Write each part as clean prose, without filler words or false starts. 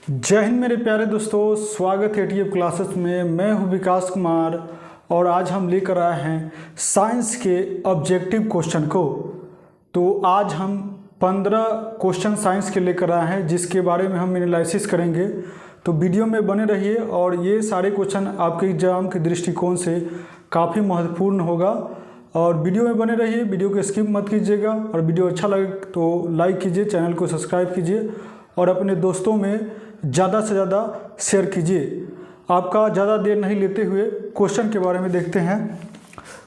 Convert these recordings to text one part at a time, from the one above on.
जय हिंद मेरे प्यारे दोस्तों, स्वागत है टीएफ क्लासेस में। मैं हूं विकास कुमार और आज हम लेकर आए हैं साइंस के ऑब्जेक्टिव क्वेश्चन को। तो आज हम 15 क्वेश्चन साइंस के लेकर आए हैं जिसके बारे में हम एनालिसिस करेंगे। तो वीडियो में बने रहिए और ये सारे क्वेश्चन आपके एग्जाम के दृष्टिकोण से काफ़ी महत्वपूर्ण होगा और वीडियो में बने रहिए, वीडियो को स्किप मत कीजिएगा और वीडियो अच्छा लगे तो लाइक कीजिए, चैनल को सब्सक्राइब कीजिए और अपने दोस्तों में ज़्यादा से ज़्यादा शेयर कीजिए। आपका ज़्यादा देर नहीं लेते हुए क्वेश्चन के बारे में देखते हैं।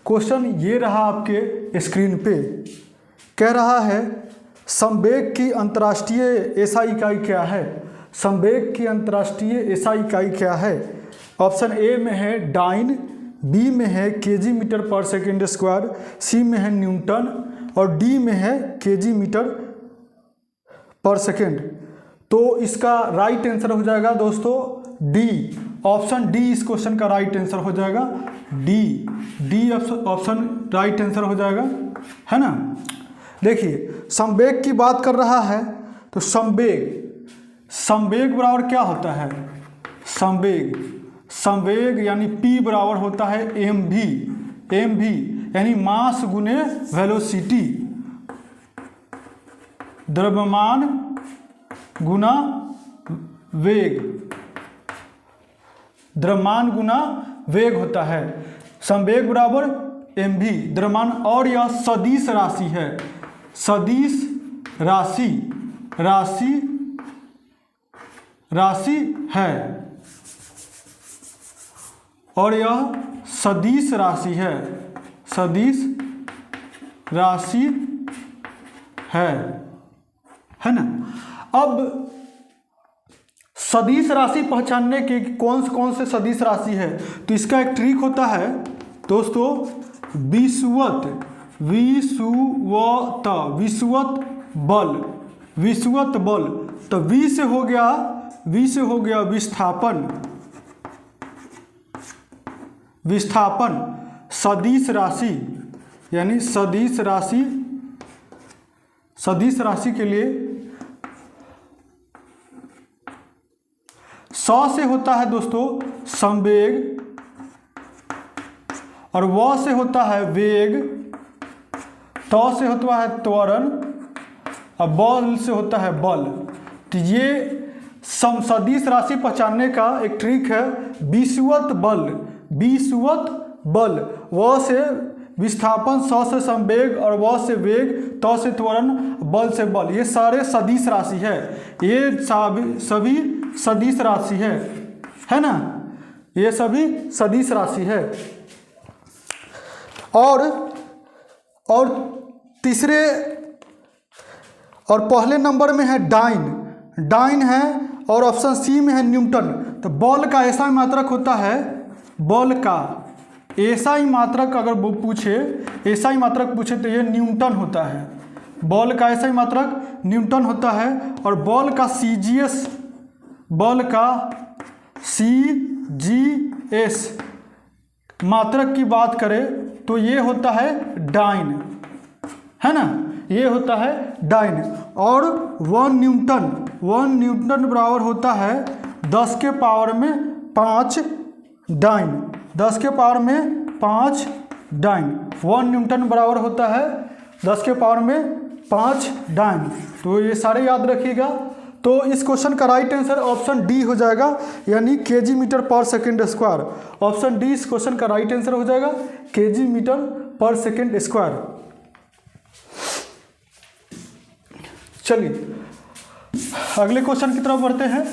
क्वेश्चन ये रहा आपके स्क्रीन पे, कह रहा है संवेग की अंतर्राष्ट्रीय एसआई इकाई क्या है। संवेग की अंतर्राष्ट्रीय एसआई इकाई क्या है। ऑप्शन ए में है डाइन, बी में है केजी मीटर पर सेकेंड स्क्वायर, सी में है न्यूटन और डी में है केजी मीटर पर सेकेंड। तो इसका राइट आंसर हो जाएगा दोस्तों डी, ऑप्शन डी इस क्वेश्चन का राइट आंसर हो जाएगा। डी ऑप्शन राइट आंसर हो जाएगा, है ना। देखिए संवेग की बात कर रहा है तो संवेग बराबर क्या होता है। संवेग यानी P बराबर होता है mv यानी मास गुने वेलोसिटी, द्रव्यमान गुना वेग होता है। संवेग बराबर mv द्रव्यमान, और यह सदिश राशि है। सदिश राशि है और यह सदिश राशि है। है ना। अब सदिश राशि पहचानने के कौन से सदिश राशि है तो इसका एक ट्रिक होता है दोस्तों, विषुवत बल। तो V से हो गया विस्थापन। सदिश राशि यानी सदिश राशि के लिए 100 से होता है दोस्तों संवेग और W से होता है वेग, त से होता है त्वरण और बल से होता है बल। तो ये सदिश राशि पहचानने का एक ट्रिक है विषुवत बल। W से विस्थापन, 100 से संवेग और W से वेग, त से त्वरण, बल से बल। ये सारे सदिश राशि है, ये सभी सदिश राशि है ना। ये सभी सदिश राशि है। और तीसरे और पहले नंबर में है डाइन है और ऑप्शन सी में है न्यूटन। तो बल का ऐसा मात्रक होता है, बल का ऐसा ही मात्रक अगर वो पूछे तो ये न्यूटन होता है। बल का ऐसा ही मात्रक न्यूटन होता है और बल का CGS मात्रक की बात करें तो ये होता है डाइन, है ना। ये होता है डाइन। और 1 न्यूटन बराबर होता है 10 के पावर में 5 डाइन। 10 के पावर में 5 डाइन। 1 न्यूटन बराबर होता है 10 के पावर में 5 डाइन। तो ये सारे याद रखिएगा। तो इस क्वेश्चन का राइट आंसर ऑप्शन डी हो जाएगा, यानी केजी मीटर पर सेकेंड स्क्वायर। ऑप्शन डी इस क्वेश्चन का राइट आंसर हो जाएगा, केजी मीटर पर सेकेंड स्क्वायर। चलिए अगले क्वेश्चन की तरफ बढ़ते हैं।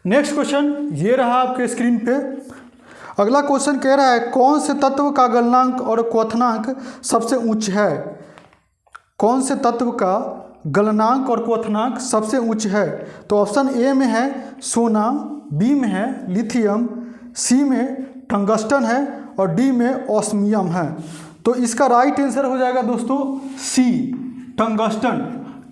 नेक्स्ट क्वेश्चन ये रहा आपके स्क्रीन पे। अगला क्वेश्चन कह रहा है कौन से तत्व का गलनांक और क्वथनांक सबसे उच्च है। कौन से तत्व का गलनांक और क्वथनांक सबसे उच्च है। तो ऑप्शन ए में है सोना, बी में है लिथियम, सी में टंगस्टन है और डी में ऑस्मियम है। तो इसका राइट आंसर हो जाएगा दोस्तों सी, टंगस्टन।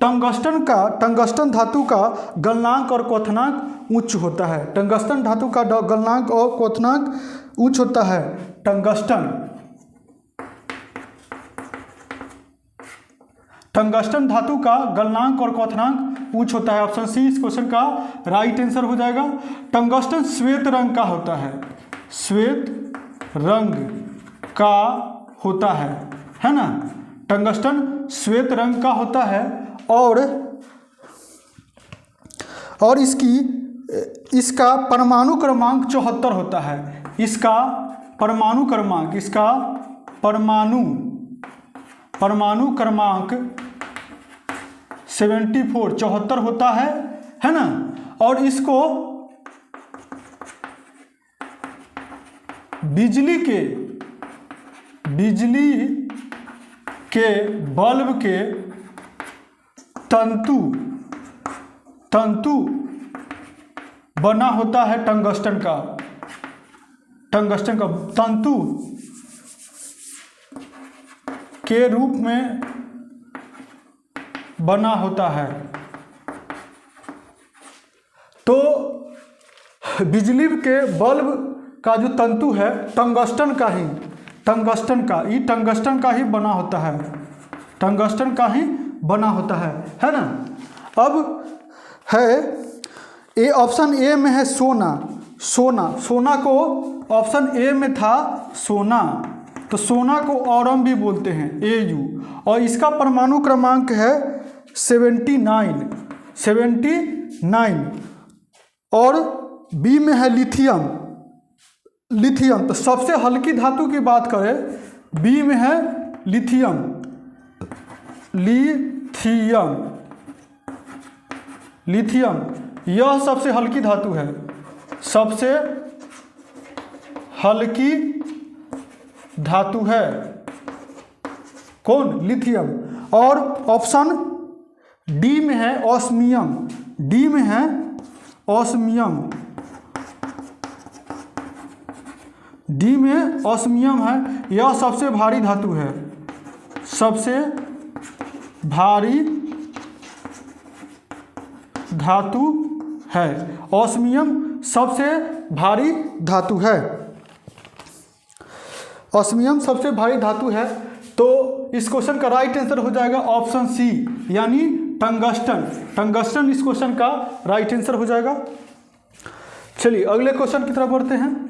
टंगस्टन धातु का गलनांक और क्वथनांक उच्च होता है। टंगस्टन धातु का गलनांक और क्वथनांक उच्च होता है। टंगस्टन धातु का गलनांक और क्वथनांक उच्च होता है। ऑप्शन सी इस क्वेश्चन का राइट आंसर हो जाएगा। टंगस्टन श्वेत रंग का होता है, श्वेत रंग का होता है ना। टंगस्टन श्वेत रंग का होता है और इसका परमाणु क्रमांक 74 होता है। इसका परमाणु क्रमांक 74 होता है ना। और इसको बिजली के बल्ब के तंतु बना होता है। टंगस्टन का तंतु के रूप में बना होता है। तो बिजली के बल्ब का जो तंतु है टंगस्टन का ही बना होता है। टंगस्टन का ही बना होता है ना। अब है ए, ऑप्शन ए में है सोना को ऑप्शन ए में था सोना, तो सोना को ऑरम भी बोलते हैं, AU। और इसका परमाणु क्रमांक है 79। और बी में है लिथियम। तो सबसे हल्की धातु की बात करें, बी में है लिथियम। यह सबसे हल्की धातु है, सबसे हल्की धातु है कौन? लिथियम। और ऑप्शन डी में है ऑस्मियम। डी में ऑस्मियम है। यह सबसे भारी धातु है, सबसे भारी धातु है। ऑस्मियम सबसे भारी धातु है। ऑस्मियम सबसे भारी धातु है। तो इस क्वेश्चन का राइट आंसर हो जाएगा ऑप्शन सी, यानी टंगस्टन इस क्वेश्चन का राइट आंसर हो जाएगा। चलिए अगले क्वेश्चन की तरफ बढ़ते हैं।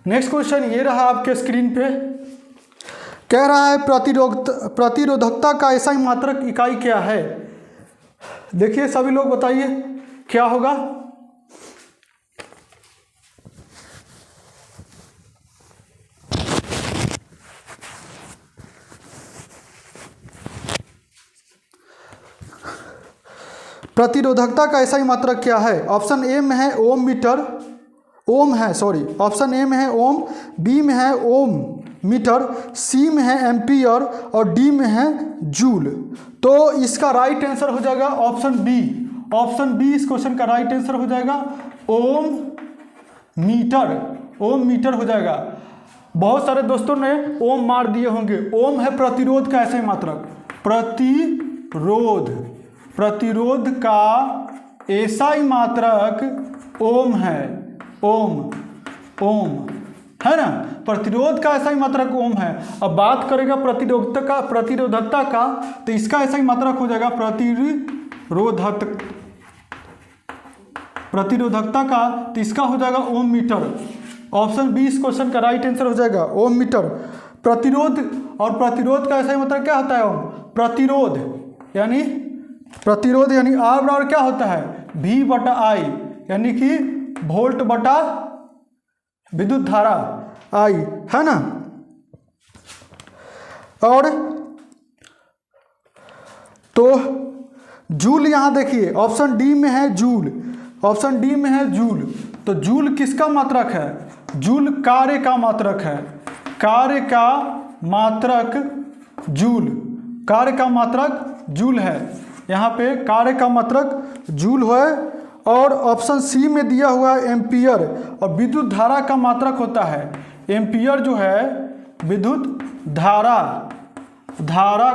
नेक्स्ट क्वेश्चन ये रहा आपके स्क्रीन पे। कह रहा है प्रतिरोधकता का SI मात्रक इकाई क्या है? देखिए सभी लोग बताइए क्या होगा। प्रतिरोधकता का SI मात्रक क्या है? ऑप्शन ए में है ऑप्शन ए में है ओम, बी में है ओम मीटर, सी में है एम्पियर और डी में है जूल। तो इसका राइट आंसर हो जाएगा ऑप्शन बी इस क्वेश्चन का राइट आंसर हो जाएगा ओम मीटर हो जाएगा। बहुत सारे दोस्तों ने ओम मार दिए होंगे। ओम है प्रतिरोध का SI मात्रक। प्रतिरोध का SI मात्रक ओम है। ओम है ना। प्रतिरोध का SI मात्रक ओम है। अब बात करेगा प्रतिरोधकता का, तो इसका SI मात्रक हो जाएगा प्रतिरोधकता का, तो इसका हो जाएगा ओम मीटर। ऑप्शन बी इस क्वेश्चन का राइट आंसर हो जाएगा ओम मीटर। प्रतिरोध का SI मात्रक क्या होता है? ओम। प्रतिरोध यानी R बराबर क्या होता है? V/I, यानी कि वोल्ट बटा विद्युत धारा I, है ना। और तो जूल यहां देखिए ऑप्शन डी में है जूल। तो जूल किसका मात्रक है? जूल कार्य का मात्रक है। कार्य का मात्रक जूल है। यहाँ पे कार्य का मात्रक जूल है। और ऑप्शन सी में दिया हुआ है एम्पियर, और विद्युत धारा का मात्रक होता है एम्पियर, जो है विद्युत धारा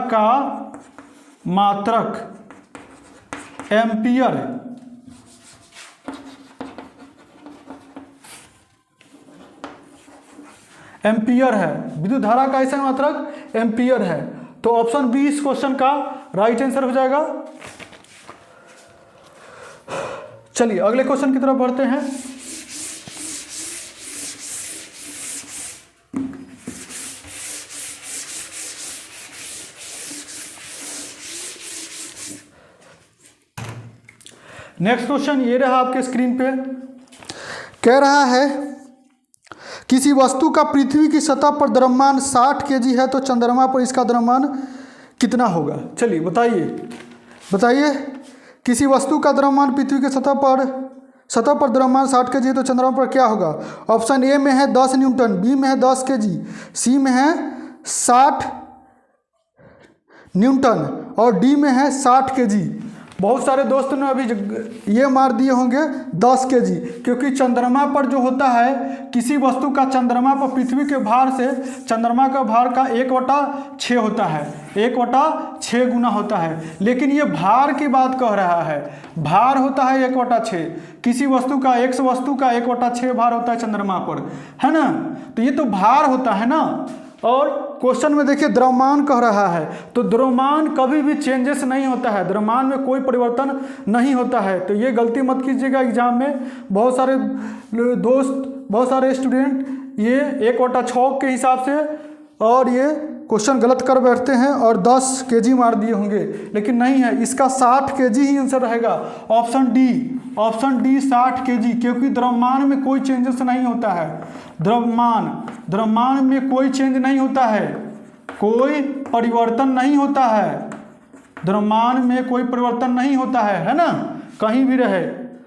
का मात्रक एम्पियर। एम्पियर है, विद्युत धारा का ऐसा मात्रक एम्पियर है। तो ऑप्शन बी इस क्वेश्चन का राइट आंसर हो जाएगा। चलिए अगले क्वेश्चन की तरफ बढ़ते हैं। नेक्स्ट क्वेश्चन ये रहा आपके स्क्रीन पे, कह रहा है किसी वस्तु का पृथ्वी की सतह पर द्रव्यमान 60 केजी है तो चंद्रमा पर इसका द्रव्यमान कितना होगा। चलिए बताइए किसी वस्तु का द्रव्यमान पृथ्वी की सतह पर द्रव्यमान 60 केजी है तो चंद्रमा पर क्या होगा। ऑप्शन ए में है 10 न्यूटन, बी में है 10 केजी, सी में है 60 न्यूटन और डी में है 60 केजी। बहुत सारे दोस्तों ने अभी ये मार दिए होंगे 10 केजी, क्योंकि चंद्रमा पर जो होता है किसी वस्तु का चंद्रमा पर पृथ्वी के भार से चंद्रमा का भार का 1/6 होता है, 1/6 गुना होता है। लेकिन ये भार की बात कह रहा है, भार होता है 1/6, किसी वस्तु का एक्स वस्तु का 1/6 भार होता है चंद्रमा पर, है ना। तो ये तो भार होता है ना। और क्वेश्चन में देखिए द्रव्यमान कह रहा है, तो द्रव्यमान कभी भी चेंजेस नहीं होता है, द्रव्यमान में कोई परिवर्तन नहीं होता है। तो ये गलती मत कीजिएगा एग्जाम में। बहुत सारे दोस्त, बहुत सारे स्टूडेंट ये 1/6 के हिसाब से और ये क्वेश्चन गलत कर बैठते हैं और 10 केजी मार दिए होंगे, लेकिन नहीं है, इसका 60 केजी ही आंसर रहेगा। ऑप्शन डी 60 केजी, क्योंकि द्रव्यमान में कोई चेंजेस नहीं होता है। द्रव्यमान में कोई चेंज नहीं होता है, कोई परिवर्तन नहीं होता है, द्रव्यमान में कोई परिवर्तन नहीं होता है ना। कहीं भी रहे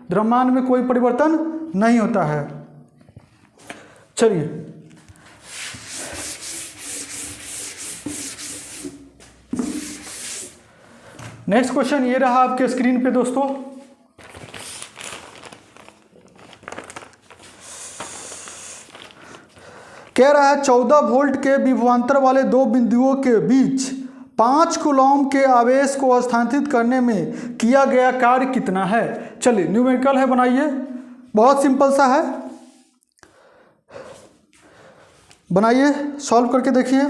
द्रव्यमान में कोई परिवर्तन नहीं होता है। चलिए नेक्स्ट क्वेश्चन ये रहा आपके स्क्रीन पे दोस्तों, कह रहा है 14 वोल्ट के विभवांतर वाले दो बिंदुओं के बीच 5 कूलॉम के आवेश को स्थानांतरित करने में किया गया कार्य कितना है। चलिए न्यूमेरिकल है, बनाइए, बहुत सिंपल सा है, बनाइए, सॉल्व करके देखिए।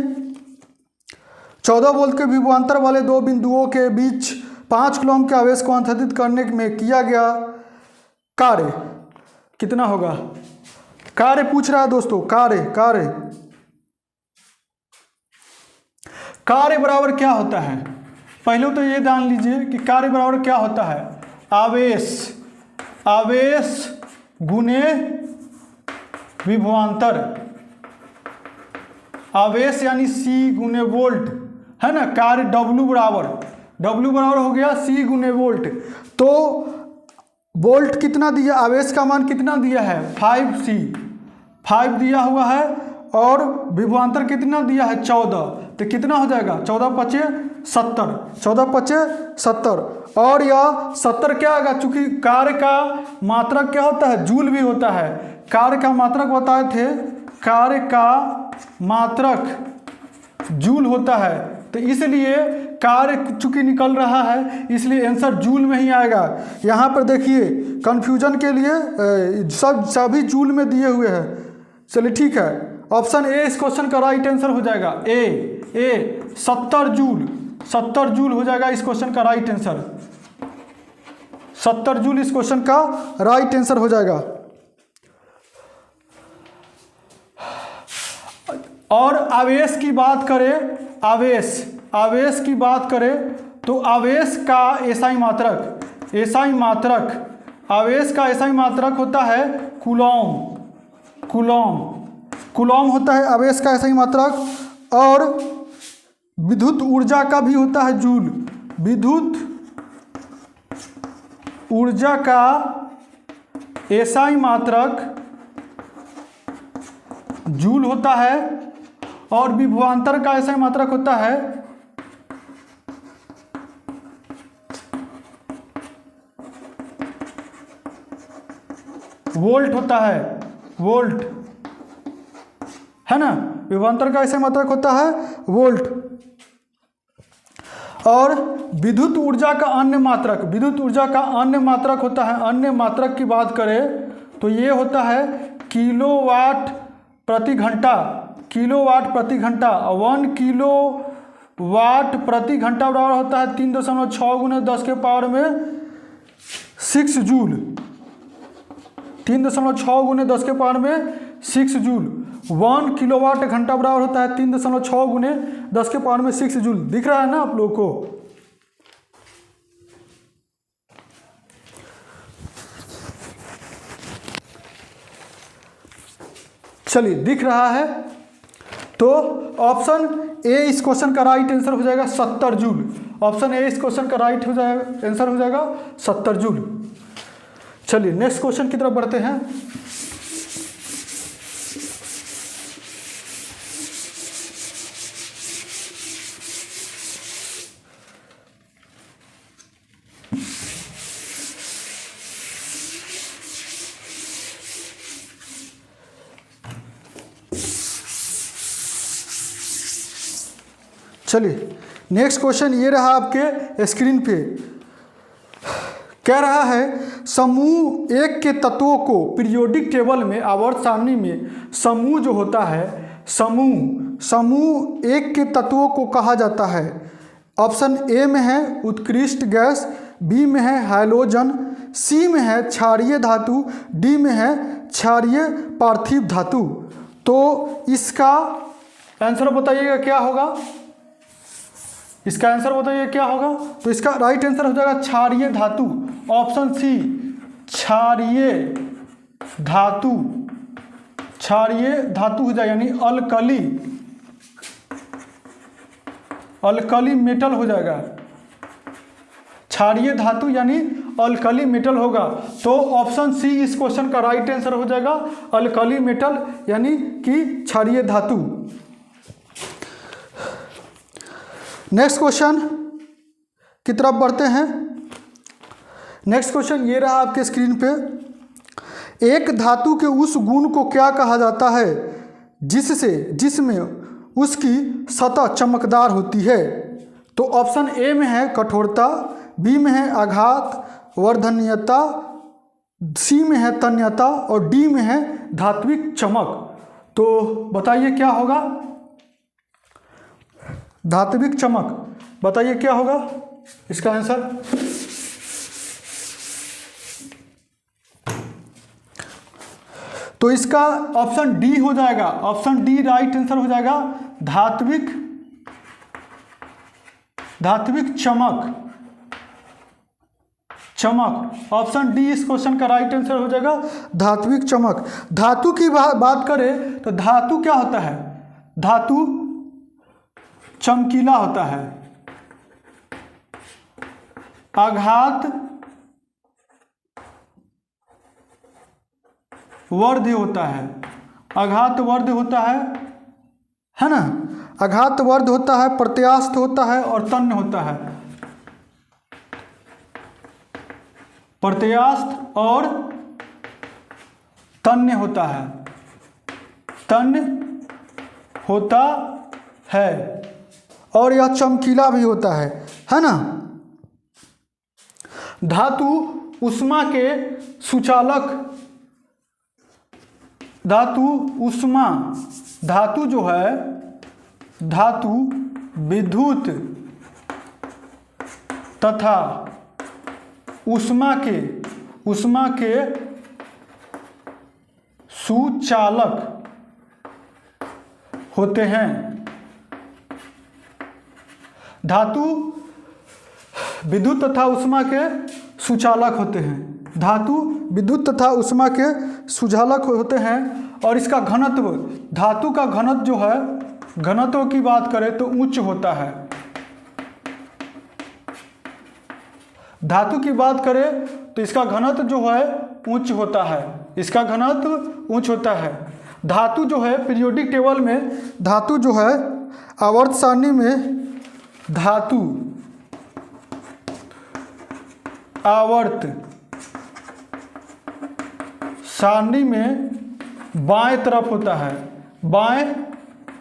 14 वोल्ट के विभवांतर वाले दो बिंदुओं के बीच 5 कूलॉम के आवेश को स्थानांतरित करने में किया गया कार्य कितना होगा। कार्य पूछ रहा है दोस्तों, कार्य बराबर क्या होता है। पहले तो ये जान लीजिए कि कार्य बराबर क्या होता है, आवेश गुने विभवांतर, आवेश यानी C गुने वोल्ट, है ना। कार्य W बराबर हो गया C गुने वोल्ट। तो वोल्ट कितना दिया, आवेश का मान कितना दिया है 5C, 5 दिया हुआ है, और विभवांतर कितना दिया है 14, तो कितना हो जाएगा 14×5 = 70, और यह 70 क्या आएगा, चूंकि कार्य का मात्रक क्या होता है, जूल भी होता है। कार्य का मात्रक बताए थे, कार्य का मात्रक जूल होता है, तो इसलिए कार्य चूंकि निकल रहा है इसलिए आंसर जूल में ही आएगा। यहाँ पर देखिए कंफ्यूजन के लिए सभी जूल में दिए हुए हैं। चलिए ठीक है, ऑप्शन ए इस क्वेश्चन का राइट आंसर हो जाएगा। ए 70 जूल हो जाएगा इस क्वेश्चन का राइट आंसर। 70 जूल इस क्वेश्चन का राइट आंसर हो जाएगा। और आवेश की बात करें, आवेश की बात करें तो आवेश का एसआई मात्रक, आवेश का एसआई मात्रक होता है कूलॉम होता है आवेश का एसआई मात्रक। और विद्युत ऊर्जा का भी होता है जूल, विद्युत ऊर्जा का एसआई मात्रक जूल होता है, और विभवांतर का एसआई मात्रक होता है वोल्ट होता है, वोल्ट, है ना। विभवांतर का ऐसे मात्रक होता है वोल्ट। और विद्युत ऊर्जा का अन्य मात्रक, विद्युत ऊर्जा का अन्य मात्रक होता है, अन्य मात्रक की बात करें तो ये होता है किलोवाट प्रति घंटा, किलोवाट प्रति घंटा। 1 किलोवाट प्रति घंटा बराबर होता है 3.6 गुने 10 के पावर में 6 जूल, 3.6 गुने 10 के पावर में 6 जूल। 1 किलोवाट घंटा बराबर होता है 3.6 गुने 10 के पावर में 6 जूल। दिख रहा है ना आप लोगों को। चलिए, दिख रहा है। तो ऑप्शन ए इस क्वेश्चन का राइट आंसर हो जाएगा 70 जूल। ऑप्शन ए इस क्वेश्चन का राइट हो जाएगा, आंसर हो जाएगा 70 जूल। चलिए नेक्स्ट क्वेश्चन की तरफ बढ़ते हैं। चलिए नेक्स्ट क्वेश्चन ये रहा आपके स्क्रीन पे। कह रहा है समूह एक के तत्वों को पीरियोडिक टेबल में, आवर्त सारणी में समूह जो होता है, समूह एक के तत्वों को कहा जाता है। ऑप्शन ए में है उत्कृष्ट गैस, बी में है हैलोजन, सी में है क्षारीय धातु, डी में है क्षारीय पार्थिव धातु। तो इसका आंसर बताइएगा क्या होगा, इसका आंसर बताइए क्या होगा। तो इसका राइट आंसर हो जाएगा क्षारीय धातु। ऑप्शन सी क्षारीय धातु, क्षारीय धातु हो जाएगा, यानी अल्कली, अल्कली मेटल हो जाएगा। क्षारीय धातु यानी अल्कली मेटल होगा। तो ऑप्शन सी इस क्वेश्चन का राइट आंसर हो जाएगा, अल्कली मेटल यानी कि क्षारीय धातु। नेक्स्ट क्वेश्चन की तरफ बढ़ते हैं। नेक्स्ट क्वेश्चन ये रहा आपके स्क्रीन पे। एक धातु के उस गुण को क्या कहा जाता है जिसमें उसकी सतह चमकदार होती है। तो ऑप्शन ए में है कठोरता, बी में है आघात वर्धनीयता, सी में है तन्यता और डी में है धात्विक चमक। तो बताइए क्या होगा, धात्विक चमक, बताइए क्या होगा इसका आंसर। तो इसका ऑप्शन डी हो जाएगा, ऑप्शन डी राइट आंसर हो जाएगा, धात्विक चमक, चमक। ऑप्शन डी इस क्वेश्चन का राइट आंसर हो जाएगा, धात्विक चमक। धातु की बात करें तो धातु क्या होता है, धातु चमकीला होता है, आघात वर्ध होता है, आघात वर्ध होता है ना, आघात वर्ध होता है, प्रत्यास्थ होता है और तन्य होता है, प्रत्यास्थ और तन्य होता है, तन्य होता है और यह चमकीला भी होता है ना। धातु ऊष्मा के सुचालक, धातु ऊष्मा, धातु जो है धातु विद्युत तथा ऊष्मा के सुचालक होते हैं। धातु विद्युत तथा ऊष्मा के सुचालक होते हैं, धातु विद्युत तथा ऊष्मा के सुचालक होते हैं। और इसका घनत्व, धातु का घनत्व जो है, घनत्व की बात करें तो उच्च होता है। धातु की बात करें तो इसका घनत्व जो है उच्च होता है, इसका घनत्व उच्च होता है। धातु जो है पीरियोडिक टेबल में, धातु जो है आवर्त सारणी में, धातु आवर्त सारणी में बाएं तरफ होता है, बाएं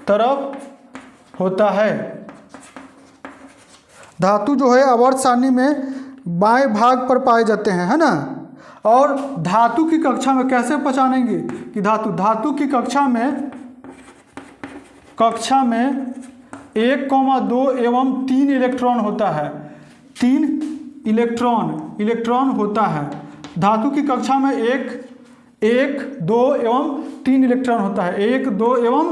तरफ होता है। धातु जो है आवर्त सारणी में बाएं भाग पर पाए जाते हैं, है ना। और धातु की कक्षा में कैसे पहचानेंगे कि धातु की कक्षा में 1, 2 एवं 3 इलेक्ट्रॉन होता है। 3 इलेक्ट्रॉन होता है। धातु की कक्षा में 1, 2 एवं 3 इलेक्ट्रॉन होता है। 1, 2 एवं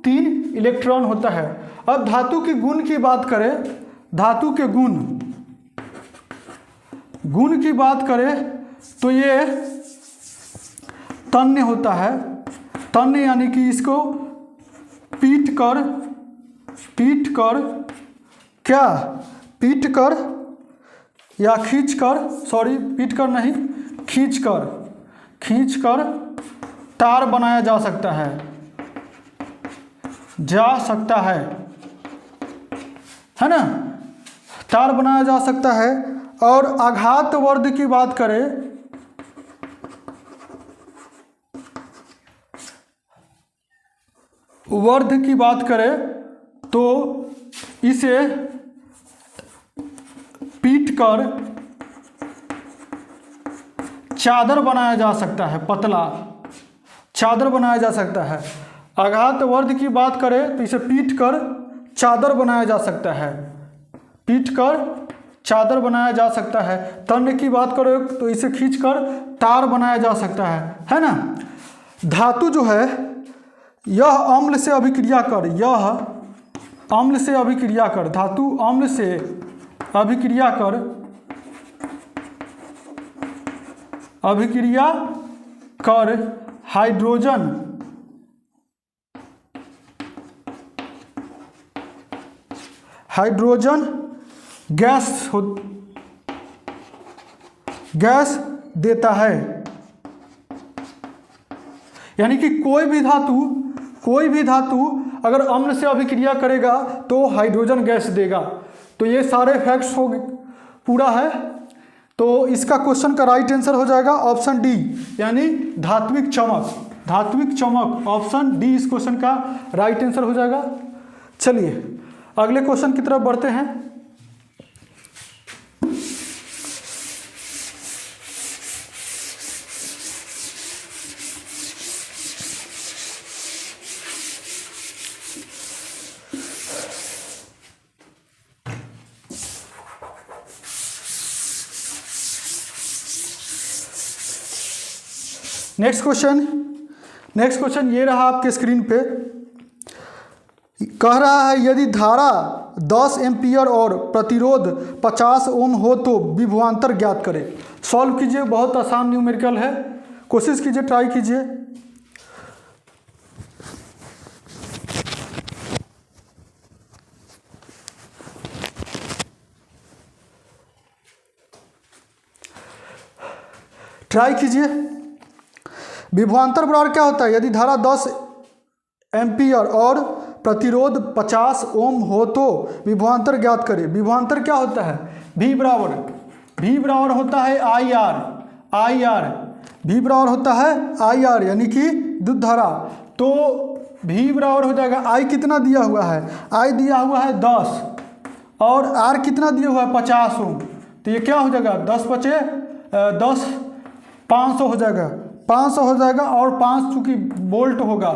3 इलेक्ट्रॉन होता है। अब धातु के गुण की बात करें, धातु के गुण की बात करें तो ये तन्य होता है। तन्य यानी कि इसको पीट कर या खींच कर तार बनाया जा सकता है ना। तार बनाया जा सकता है। और आघात वर्ध की बात करें तो इसे पीट कर चादर बनाया जा सकता है, पतला चादर बनाया जा सकता है। आघात वर्ध की बात करें तो इसे पीट कर चादर बनाया जा सकता है, तन्य की बात करें तो इसे खींचकर तार बनाया जा सकता है ना। धातु जो है यह अम्ल से अभिक्रिया कर, धातु अम्ल से अभिक्रिया कर हाइड्रोजन गैस देता है। यानी कि कोई भी धातु अगर अम्ल से अभिक्रिया करेगा तो हाइड्रोजन गैस देगा। तो ये सारे फैक्ट्स हो पूरा है। तो इसका क्वेश्चन का राइट आंसर हो जाएगा ऑप्शन डी, यानी धात्विक चमक। ऑप्शन डी इस क्वेश्चन का राइट आंसर हो जाएगा। चलिए अगले क्वेश्चन की तरफ बढ़ते हैं। नेक्स्ट क्वेश्चन ये रहा आपके स्क्रीन पे। कह रहा है यदि धारा 10 एम्पियर और प्रतिरोध 50 ओम हो तो विभवांतर ज्ञात करें। सॉल्व कीजिए, बहुत आसान न्यूमेरिकल है, कोशिश कीजिए, ट्राई कीजिए। विभवांतर बराबर क्या होता है? यदि धारा 10 एम्पियर और प्रतिरोध 50 ओम हो तो विभवांतर ज्ञात करें। विभवांतर क्या होता है? V बराबर होता है IR। V बराबर होता है IR यानी कि विद्युत धारा। तो V बराबर हो जाएगा, I कितना दिया हुआ है? I दिया हुआ है 10 और R कितना दिया हुआ है? 50 ओम। तो ये क्या हो जाएगा? 10 बचे 10 500 हो जाएगा, 500 हो जाएगा। और 5 चूंकि वोल्ट होगा,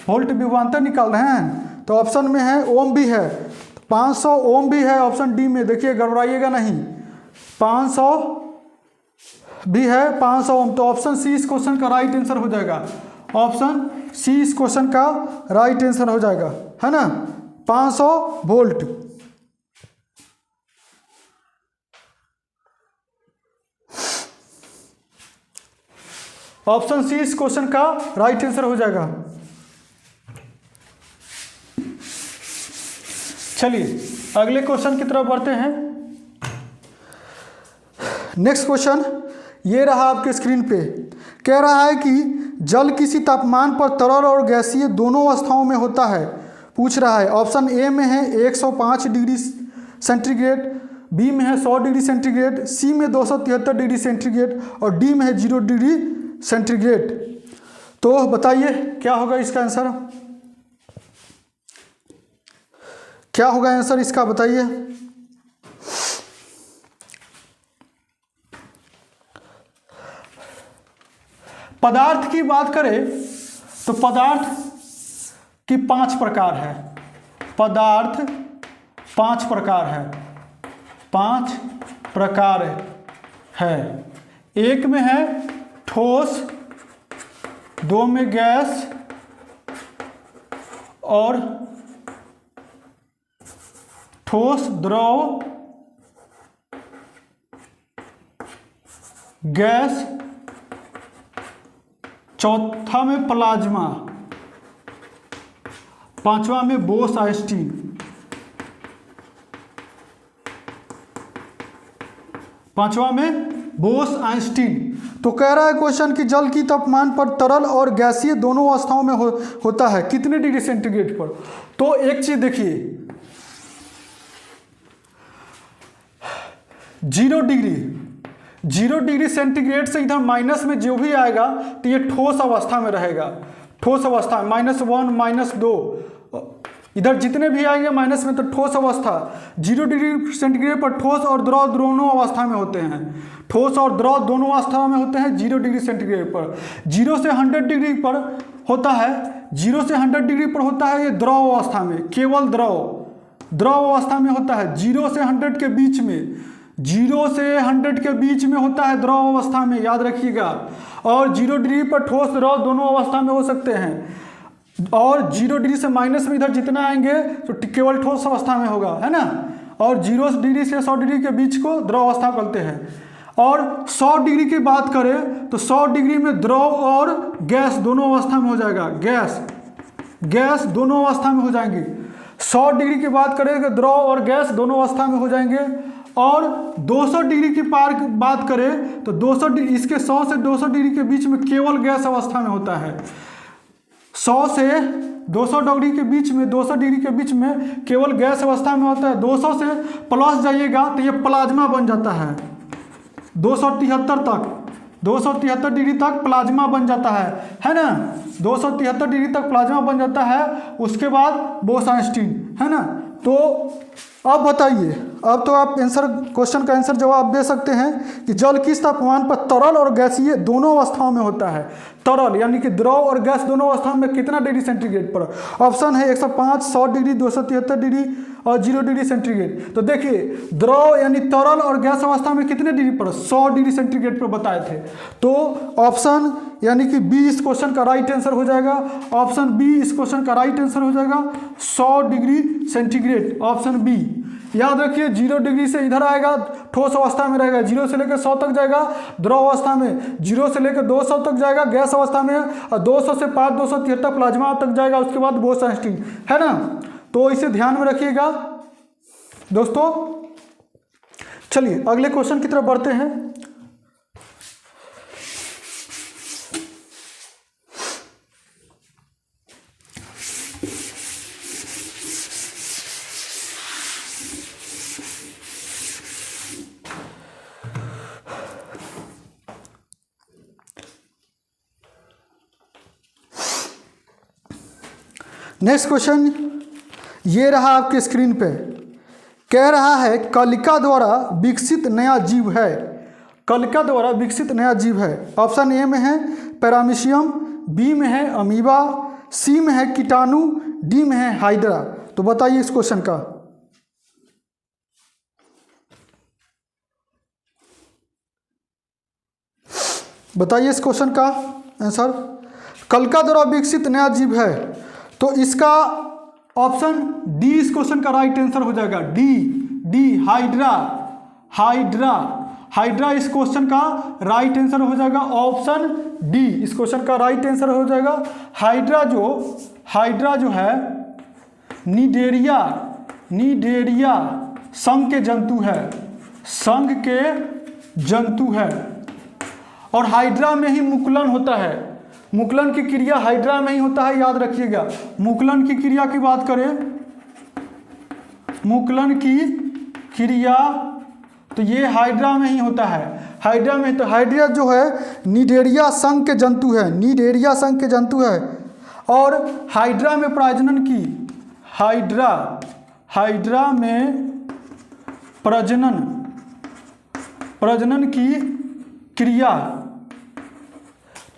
वोल्ट विभवांतर निकाल रहे हैं तो ऑप्शन में है ओम भी है, 500 ओम भी है ऑप्शन डी में। देखिए घबराइएगा नहीं, 500 भी है, 500 ओम। तो ऑप्शन सी इस क्वेश्चन का राइट आंसर हो जाएगा। ऑप्शन सी इस क्वेश्चन का राइट आंसर हो जाएगा, है ना, 500 वोल्ट। ऑप्शन सी इस क्वेश्चन का राइट आंसर हो जाएगा। चलिए अगले क्वेश्चन की तरफ बढ़ते हैं। नेक्स्ट क्वेश्चन ये रहा आपके स्क्रीन पे। कह रहा है कि जल किसी तापमान पर तरल और गैसीय दोनों अवस्थाओं में होता है। पूछ रहा है ऑप्शन ए में है 105 डिग्री सेंटीग्रेड, बी में है 100 डिग्री सेंटीग्रेड, सी में 273 डिग्री सेंटीग्रेड और डी में है 0 डिग्री सेंटीग्रेड। तो बताइए क्या होगा इसका आंसर, क्या होगा आंसर इसका बताइए। पदार्थ की बात करें तो पदार्थ की 5 प्रकार है। पदार्थ 5 प्रकार है, 5 प्रकार है। एक में है ठोस, 2 में गैस और ठोस, द्रव, गैस, चौथा में प्लाज्मा, 5वां में बोस-आइंस्टीन। 5वां में बोस-आइंस्टीन। तो कह रहा है क्वेश्चन कि जल की तापमान पर तरल और गैसीय दोनों अवस्थाओं में होता है कितने डिग्री सेंटीग्रेड पर। तो एक चीज देखिए, 0 डिग्री सेंटीग्रेड से इधर माइनस में जो भी आएगा तो ये ठोस अवस्था में रहेगा। ठोस अवस्था -1 -2 इधर जितने भी आएंगे माइनस में तो ठोस अवस्था। 0 डिग्री सेंटीग्रेड पर ठोस और द्रव दोनों अवस्था में होते हैं। ठोस और द्रव दोनों अवस्था में होते हैं 0 डिग्री सेंटीग्रेड पर। 0 से 100 डिग्री पर होता है, 0 से 100 डिग्री पर होता है ये द्रव अवस्था में, केवल द्रव अवस्था में होता है। 0 से 100 के बीच में, 0 से 100 के बीच में होता है द्रव अवस्था में, याद रखिएगा। और 0 डिग्री पर ठोस द्रव दोनों अवस्था में हो सकते हैं। और 0 डिग्री से माइनस में इधर जितना आएंगे तो केवल ठोस अवस्था में होगा, है ना। और 0 डिग्री से 100 डिग्री के बीच को द्रव अवस्था बोलते हैं। और 100 डिग्री की बात करें तो 100 डिग्री में द्रव और गैस दोनों अवस्था में हो जाएगा। गैस दोनों अवस्था में हो जाएंगे। 100 डिग्री की बात करें तो द्रव और गैस दोनों अवस्था में हो जाएंगे। और 200 डिग्री की बात करें तो 200 डिग्री, इसके 100 से 200 डिग्री के बीच में केवल गैस अवस्था में होता है। 100 से 200 डिग्री के बीच में, 200 डिग्री के बीच में केवल गैस अवस्था में होता है। 200 से प्लस जाइएगा तो ये प्लाज्मा बन जाता है। 273 डिग्री तक प्लाज्मा बन जाता है ना। 273 डिग्री तक प्लाज्मा बन जाता है। उसके बाद बोस-आइंस्टीन, है ना। तो अब बताइए, अब तो आप क्वेश्चन का आंसर जवाब दे सकते हैं कि जल किस तापमान पर तरल और गैसीय दोनों अवस्थाओं में होता है। तरल यानी कि द्रव और गैस दोनों अवस्थाओं में कितना डिग्री सेंटीग्रेड पर। ऑप्शन है 105, 100 डिग्री, 273 डिग्री और 0 डिग्री सेंटीग्रेड। तो देखिए, द्रव यानी तरल और गैस अवस्था में कितने डिग्री पर, 100 डिग्री सेंटीग्रेड पर बताए थे। तो ऑप्शन यानी कि बी इस क्वेश्चन का राइट आंसर हो जाएगा। ऑप्शन बी इस क्वेश्चन का राइट आंसर हो जाएगा, 100 डिग्री सेंटीग्रेड, ऑप्शन बी। याद रखिए, 0 डिग्री से इधर आएगा ठोस अवस्था में रहेगा, 0 से लेकर 100 तक जाएगा द्रव अवस्था में, 0 से लेकर 200 तक जाएगा गैस अवस्था में, और 200 से 273 प्लाज्मा तक जाएगा। उसके बाद बोस-आइंस्टीन, है ना। तो इसे ध्यान में रखिएगा दोस्तों। चलिए अगले क्वेश्चन की तरफ बढ़ते हैं। नेक्स्ट क्वेश्चन ये रहा आपके स्क्रीन पे। कह रहा है कलिका द्वारा विकसित नया जीव है। कलिका द्वारा विकसित नया जीव है। ऑप्शन ए में है पैरामीशियम, बी में है अमीबा, सी में है कीटाणु, डी में है हाइड्रा। तो बताइए इस क्वेश्चन का। बताइए इस क्वेश्चन का आंसर। कलिका द्वारा विकसित नया जीव है, तो इसका ऑप्शन डी इस क्वेश्चन का राइट आंसर हो जाएगा। डी हाइड्रा इस क्वेश्चन का राइट आंसर हो जाएगा। ऑप्शन डी इस क्वेश्चन का राइट आंसर हो जाएगा। हाइड्रा जो है नीडेरिया संघ के जंतु है। और हाइड्रा में ही मुकुलन होता है। मुकुलन की क्रिया हाइड्रा में ही होता है, याद रखिएगा। मुकुलन की क्रिया की बात करें, मुकुलन की क्रिया तो ये हाइड्रा में ही होता है। हाइड्रा में, तो हाइड्रा जो है निडेरिया संघ के जंतु है, निडेरिया संघ के जंतु है। और हाइड्रा में प्रजनन की, हाइड्रा में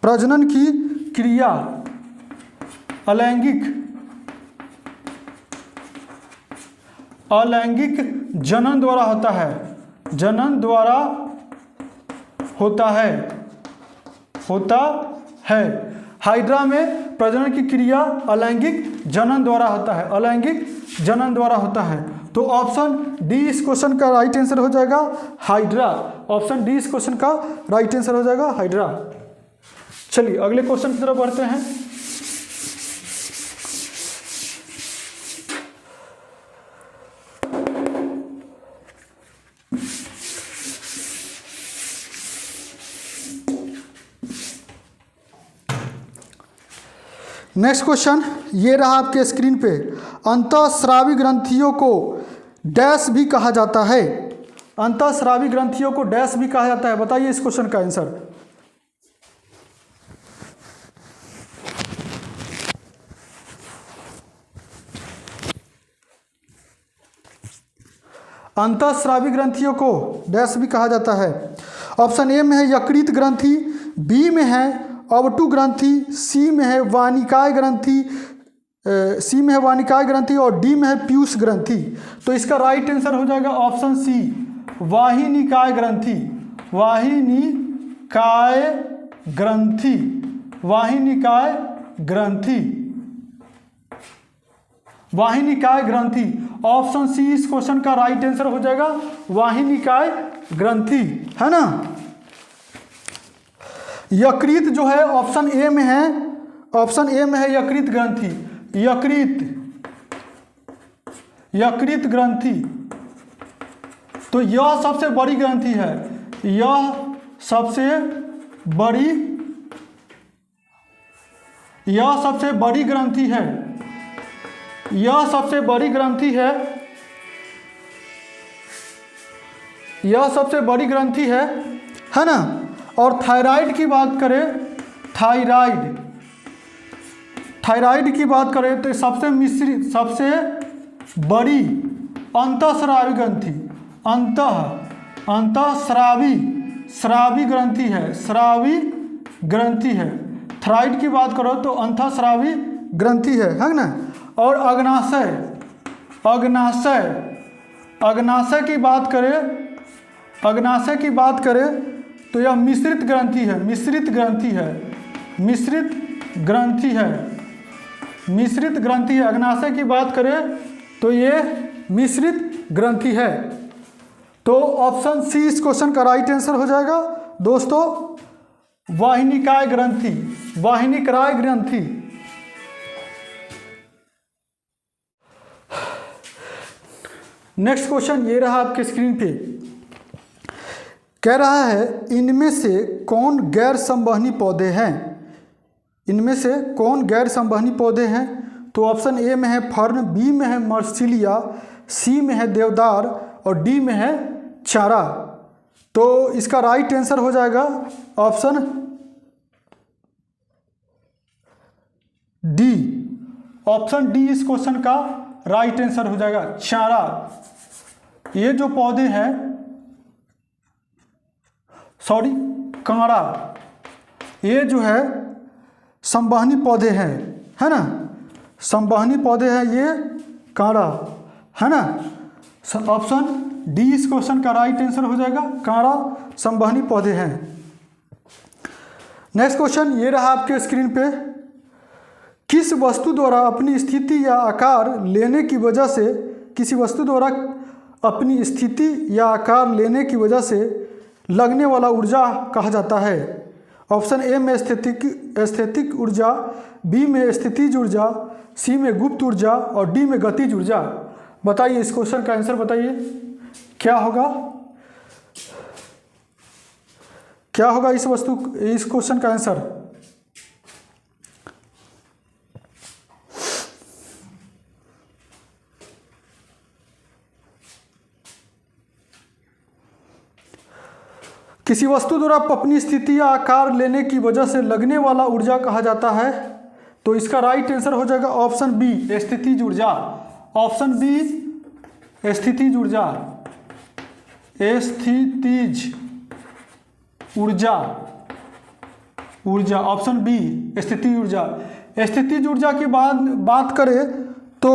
प्रजनन की क्रिया अलैंगिक जनन द्वारा होता है। हाइड्रा में प्रजनन की क्रिया अलैंगिक जनन द्वारा होता है। तो ऑप्शन डी इस क्वेश्चन का राइट आंसर हो जाएगा हाइड्रा। ऑप्शन डी इस क्वेश्चन का राइट आंसर हो जाएगा हाइड्रा। चलिए अगले क्वेश्चन की तरफ बढ़ते हैं। नेक्स्ट क्वेश्चन ये रहा आपके स्क्रीन पे। अंतःस्रावी ग्रंथियों को डैश भी कहा जाता है। अंतःस्रावी ग्रंथियों को डैश भी कहा जाता है, बताइए इस क्वेश्चन का आंसर। अंतःस्रावी ग्रंथियों को डैश भी कहा जाता है। ऑप्शन ए में है यकृत ग्रंथि, बी में है अवटु ग्रंथि, सी में है वानिकाय ग्रंथि और डी में है पीयूष ग्रंथि। तो इसका राइट आंसर हो जाएगा ऑप्शन सी, वाहिनिकाय ग्रंथि। ऑप्शन सी इस क्वेश्चन का राइट आंसर हो जाएगा, वाहिनिकाय ग्रंथि, है ना। यकृत जो है ऑप्शन ए में है यकृत ग्रंथि। यकृत ग्रंथि तो यह सबसे बड़ी ग्रंथि है, यह सबसे बड़ी ग्रंथि है ना। और थायराइड की बात करें, थायराइड की बात करें तो सबसे बड़ी अंतःस्रावी ग्रंथि, स्रावी ग्रंथि है। थायराइड की बात करो तो अंतःस्रावी ग्रंथि है ना। और अग्नाशय की बात करें तो यह मिश्रित ग्रंथि है। अग्नाशय की बात करें तो ये मिश्रित ग्रंथि है। तो ऑप्शन सी इस क्वेश्चन का राइट आंसर हो जाएगा दोस्तों, वाहिनिकाय ग्रंथि। नेक्स्ट क्वेश्चन ये रहा आपके स्क्रीन पे। कह रहा है इनमें से कौन गैर संवहनी पौधे हैं। तो ऑप्शन ए में है फर्न, बी में है मर्सिलिया, सी में है देवदार और डी में है चारा। तो इसका राइट आंसर हो जाएगा ऑप्शन डी। ऑप्शन डी इस क्वेश्चन का राइट आंसर हो जाएगा, चारा। ये जो पौधे हैं, कांड़ा, ये जो है संवहनी पौधे हैं, है ना। संवहनी पौधे हैं ये कांड़ा, है ना। ऑप्शन डी इस क्वेश्चन का राइट आंसर हो जाएगा, कांड़ा संवहनी पौधे हैं। नेक्स्ट क्वेश्चन ये रहा आपके स्क्रीन पे। किस वस्तु द्वारा अपनी स्थिति या आकार लेने की वजह से लगने वाला ऊर्जा कहा जाता है। ऑप्शन ए में एस्थेटिक ऊर्जा, बी में स्थितिज ऊर्जा, सी में गुप्त ऊर्जा और डी में गतिज ऊर्जा। बताइए इस क्वेश्चन का आंसर बताइए, क्या होगा इस क्वेश्चन का आंसर। किसी वस्तु द्वारा अपनी स्थिति या आकार लेने की वजह से लगने वाला ऊर्जा कहा जाता है। तो इसका राइट आंसर हो जाएगा ऑप्शन बी, स्थितिज ऊर्जा। ऑप्शन बी, स्थितिज ऊर्जा। स्थितिज ऊर्जा, ऊर्जा ऑप्शन बी, स्थितिज ऊर्जा। स्थितिज ऊर्जा की बात करें तो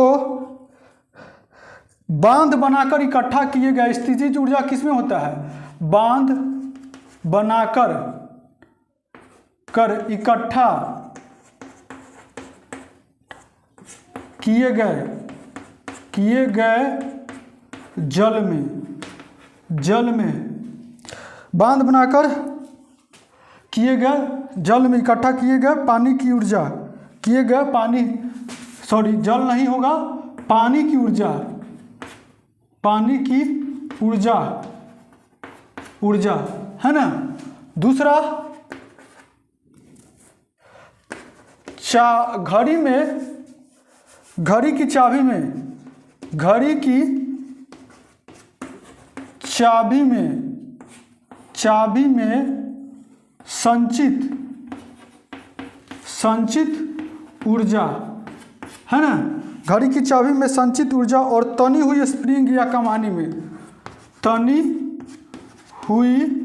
बांध बनाकर इकट्ठा किए गए, स्थितिज ऊर्जा किसमें होता है? बांध बनाकर इकट्ठा किए गए जल में बांध बनाकर किए गए जल में इकट्ठा किए गए पानी की ऊर्जा, किए गए पानी, सॉरी जल नहीं होगा, पानी की ऊर्जा, पानी की ऊर्जा है ना। दूसरा, घड़ी की चाबी में संचित ऊर्जा है ना। घड़ी की चाबी में संचित ऊर्जा और तनी हुई स्प्रिंग या कमानी में, तनी हुई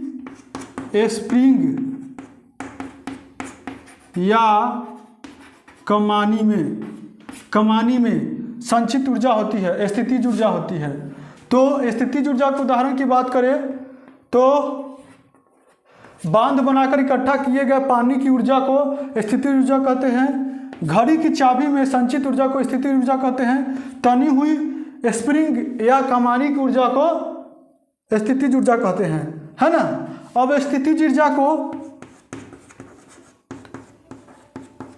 स्प्रिंग या कमानी में संचित ऊर्जा होती है, स्थितिज ऊर्जा होती है। तो स्थितिज ऊर्जा के उदाहरण की बात करें तो बांध बनाकर इकट्ठा किए गए पानी की ऊर्जा को स्थितिज ऊर्जा कहते हैं। घड़ी की चाबी में संचित ऊर्जा को स्थितिज ऊर्जा कहते हैं। तनी हुई स्प्रिंग या कमानी की ऊर्जा को स्थितिज ऊर्जा कहते हैं, है ना। अब स्थितिज ऊर्जा को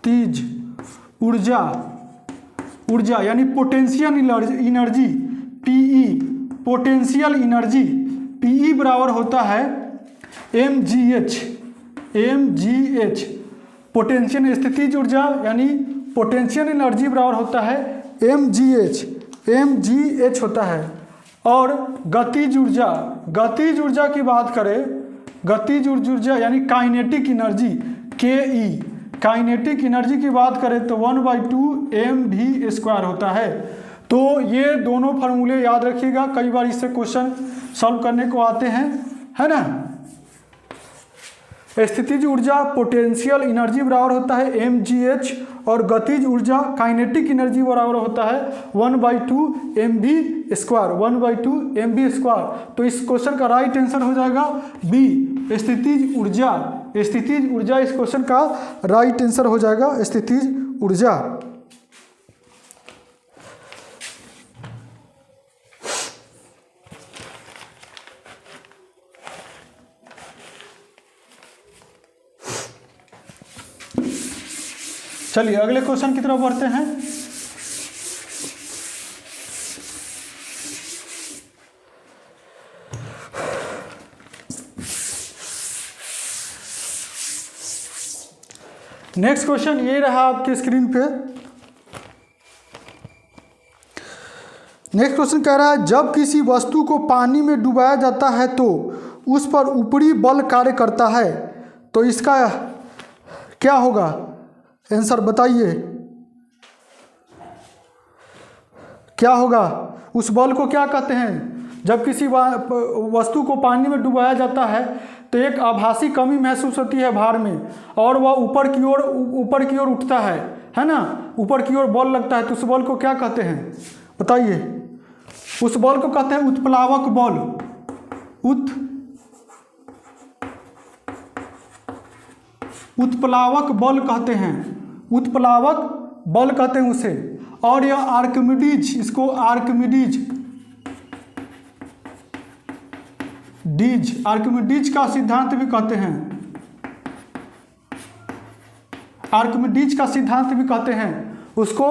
तीज ऊर्जा यानी potential energy, PE, potential energy, PE बराबर होता है mgh, पोटेंशियल स्थितिज ऊर्जा यानी पोटेंशियल एनर्जी बराबर होता है mgh होता है। और गतिज ऊर्जा की बात करें, गतिज ऊर्जा यानी kinetic energy, ke, kinetic energy की बात करें तो 1/2 mv² होता है। तो ये दोनों फार्मूले याद रखिएगा, कई बार इससे क्वेश्चन सॉल्व करने को आते हैं, है ना। स्थितिज ऊर्जा पोटेंशियल एनर्जी बराबर होता है mgh और गतिज ऊर्जा काइनेटिक एनर्जी बराबर होता है 1/2 mv²। तो इस क्वेश्चन का राइट आंसर हो जाएगा बी, स्थितिज ऊर्जा। स्थितिज ऊर्जा इस क्वेश्चन का राइट आंसर हो जाएगा, स्थितिज ऊर्जा। चलिए अगले क्वेश्चन की तरफ बढ़ते हैं। नेक्स्ट क्वेश्चन ये रहा आपके स्क्रीन पे। नेक्स्ट क्वेश्चन कह रहा है जब किसी वस्तु को पानी में डुबाया जाता है तो उस पर ऊपरी बल कार्य करता है, तो इसका क्या होगा? आंसर बताइए, क्या होगा? उस बल को क्या कहते हैं? जब किसी वस्तु को पानी में डुबाया जाता है तो एक आभासी कमी महसूस होती है भार में और वह ऊपर की ओर उठता है ना, ऊपर की ओर बल लगता है, तो उस बल को क्या कहते हैं? बताइए। उस बल को कहते हैं उत्प्लावक बल। उत्प्लावक बल कहते हैं, उत्प्लावक बल कहते हैं उसे। और यह आर्किमिडीज, इसको आर्किमिडीज का सिद्धांत भी कहते हैं, आर्किमिडीज का सिद्धांत भी कहते हैं उसको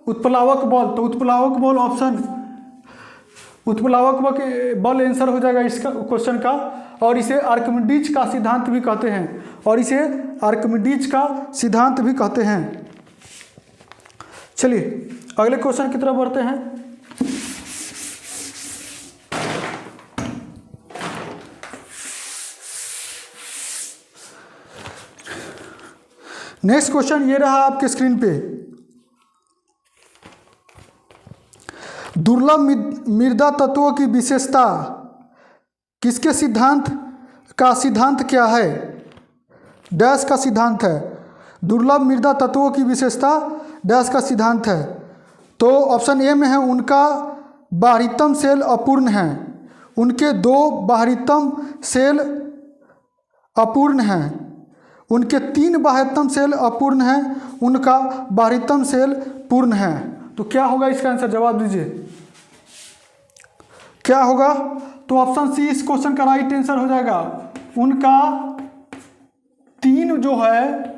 उत्प्लावक बल। तो उत्प्लावक बल ऑप्शन, उत्प्लावक बल आंसर हो जाएगा इसका क्वेश्चन का। और इसे आर्किमिडीज का सिद्धांत भी कहते हैं, चलिए अगले क्वेश्चन की तरफ बढ़ते हैं। नेक्स्ट क्वेश्चन ये रहा आपके स्क्रीन पे, दुर्लभ मृदा तत्वों की विशेषता किसके सिद्धांत क्या है? डैश का सिद्धांत है। दुर्लभ मृदा तत्वों की विशेषता डैश का सिद्धांत है। तो ऑप्शन ए में है उनका बाहरीतम सेल अपूर्ण है, उनके 2 बाहरीतम सेल अपूर्ण हैं, उनके 3 बाह्यतम सेल अपूर्ण हैं, उनका बाहरीतम सेल पूर्ण है। तो क्या होगा इसका आंसर? जवाब दीजिए, क्या होगा? तो ऑप्शन सी इस क्वेश्चन का राइट आंसर हो जाएगा। उनका 3 जो है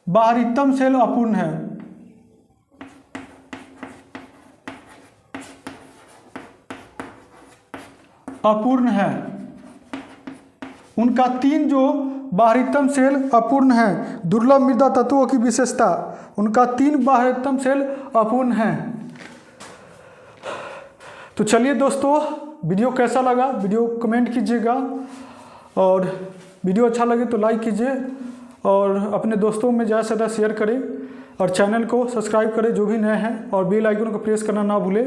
बाहरीतम सेल अपूर्ण है। उनका 3 जो बाहरीतम सेल अपूर्ण है। दुर्लभ मृदा तत्वों की विशेषता, उनका 3 बाहरीतम सेल अपूर्ण है। तो चलिए दोस्तों, वीडियो कैसा लगा वीडियो कमेंट कीजिएगा, और वीडियो अच्छा लगे तो लाइक कीजिए, और अपने दोस्तों में ज़्यादा से ज़्यादा शेयर करें, और चैनल को सब्सक्राइब करें जो भी नए हैं, और बेल आइकन को प्रेस करना ना भूलें।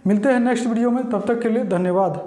मिलते हैं नेक्स्ट वीडियो में, तब तक के लिए धन्यवाद।